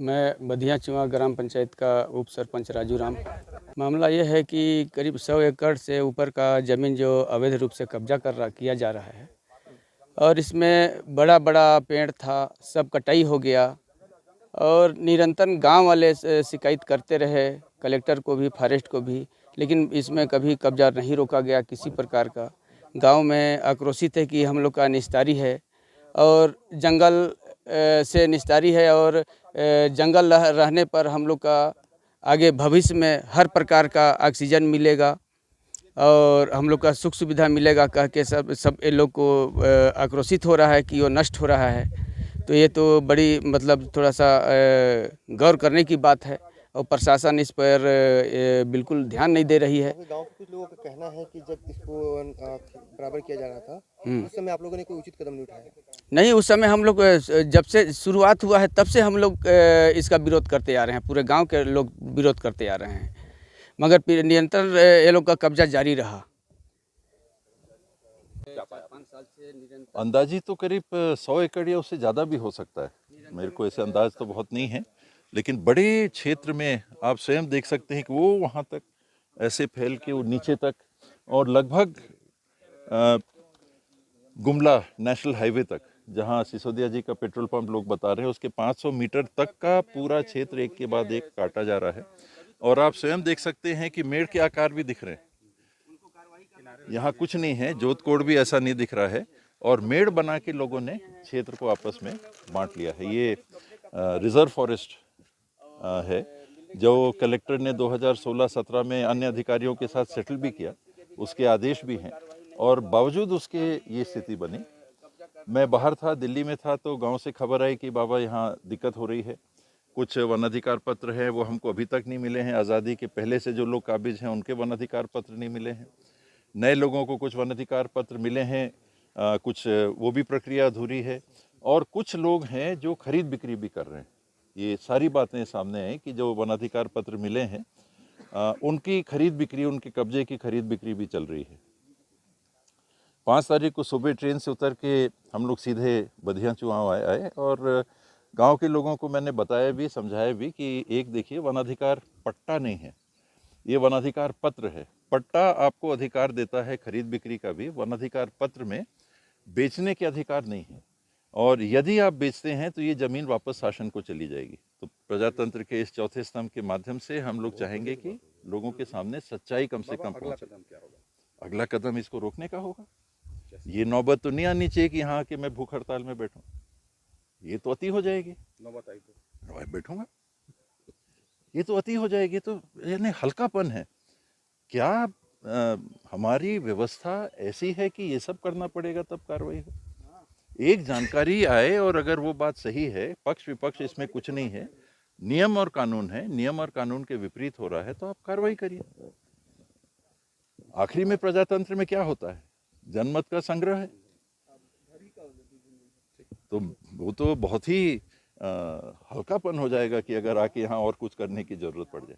मैं बधिया चुआ ग्राम पंचायत का उप सरपंच राजू राम। मामला ये है कि करीब 100 एकड़ से ऊपर का ज़मीन जो अवैध रूप से कब्जा किया जा रहा है और इसमें बड़ा बड़ा पेड़ था, सब कटाई हो गया और निरंतर गांव वाले से शिकायत करते रहे, कलेक्टर को भी, फॉरेस्ट को भी, लेकिन इसमें कभी कब्जा नहीं रोका गया किसी प्रकार का। गांव में आक्रोशित है कि हम लोग का निस्तारी है और जंगल से निस्तारी है और जंगल रहने पर हम लोग का आगे भविष्य में हर प्रकार का ऑक्सीजन मिलेगा और हम लोग का सुख सुविधा मिलेगा कह के सब ये लोग को आक्रोशित हो रहा है कि वो नष्ट हो रहा है। तो ये तो बड़ी मतलब थोड़ा सा गौर करने की बात है और प्रशासन इस पर बिल्कुल ध्यान नहीं दे रही है। गांव के कुछ लोगों का कहना है कि जब इसको बराबर किया जा रहा था उस समय आप लोगों ने कोई उचित कदम नहीं उठाया। नहीं, उस समय हम लोग जब से शुरुआत हुआ है तब से हम लोग इसका विरोध करते आ रहे हैं, पूरे गांव के लोग विरोध करते आ रहे हैं, मगर निरंतर ये लोग का कब्जा जारी रहा। अंदाजी तो करीब 100 एकड़ या उससे ज़्यादा भी हो सकता है, मेरे को ऐसे अंदाज तो बहुत नहीं है, लेकिन बड़े क्षेत्र में आप स्वयं देख सकते हैं कि वो वहाँ तक ऐसे फैल के वो नीचे तक और लगभग गुमला नेशनल हाईवे तक, जहाँ सिसोदिया जी का पेट्रोल पंप लोग बता रहे हैं, उसके 500 मीटर तक का पूरा क्षेत्र एक के बाद एक काटा जा रहा है। और आप स्वयं देख सकते हैं कि मेड़ के आकार भी दिख रहे हैं, यहाँ कुछ नहीं है, जोत कोड भी ऐसा नहीं दिख रहा है और मेड़ बना के लोगों ने क्षेत्र को आपस में बांट लिया है। ये रिजर्व फॉरेस्ट है जो कलेक्टर ने 2016-17 में अन्य अधिकारियों के साथ सेटल भी किया, उसके आदेश भी हैं और बावजूद उसके ये स्थिति बनी। मैं बाहर था, दिल्ली में था, तो गांव से खबर आई कि बाबा यहाँ दिक्कत हो रही है, कुछ वन अधिकार पत्र हैं वो हमको अभी तक नहीं मिले हैं, आज़ादी के पहले से जो लोग काबिज हैं उनके वन अधिकार पत्र नहीं मिले हैं, नए लोगों को कुछ वन अधिकार पत्र मिले हैं, कुछ वो भी प्रक्रिया अधूरी है और कुछ लोग हैं जो खरीद बिक्री भी कर रहे हैं। ये सारी बातें सामने आई कि जो वन अधिकार पत्र मिले हैं उनकी खरीद बिक्री, उनके कब्जे की खरीद बिक्री भी चल रही है। 5 तारीख को सुबह ट्रेन से उतर के हम लोग सीधे बधिया चुआव आए और गांव के लोगों को मैंने बताया भी, समझाया भी कि एक देखिए, वन अधिकार पट्टा नहीं है, ये वन अधिकार पत्र है। पट्टा आपको अधिकार देता है खरीद बिक्री का भी, वन अधिकार पत्र में बेचने के अधिकार नहीं है और यदि आप बेचते हैं तो ये ज़मीन वापस शासन को चली जाएगी। तो प्रजातंत्र के इस चौथे स्तंभ के माध्यम से हम लोग चाहेंगे कि लोगों के सामने सच्चाई कम से कम पहुंचे। अगला कदम इसको रोकने का होगा। ये नौबत तो नहीं आनी चाहिए कि यहाँ के मैं भूख हड़ताल में बैठूं, ये तो अति हो जाएगी। नौबत आई तो बैठूंगा, ये तो अति हो जाएगी। तो यानी हल्कापन है क्या? हमारी व्यवस्था ऐसी है कि ये सब करना पड़ेगा तब कार्रवाई हो? एक जानकारी आए और अगर वो बात सही है, पक्ष विपक्ष इसमें कुछ नहीं है, नियम और कानून है, नियम और कानून के विपरीत हो रहा है तो आप कार्रवाई करिए। आखिरी में प्रजातंत्र में क्या होता है? जनमत का संग्रह है, तो वो तो बहुत ही हल्कापन हो जाएगा कि अगर आके यहाँ और कुछ करने की जरूरत पड़ जाए।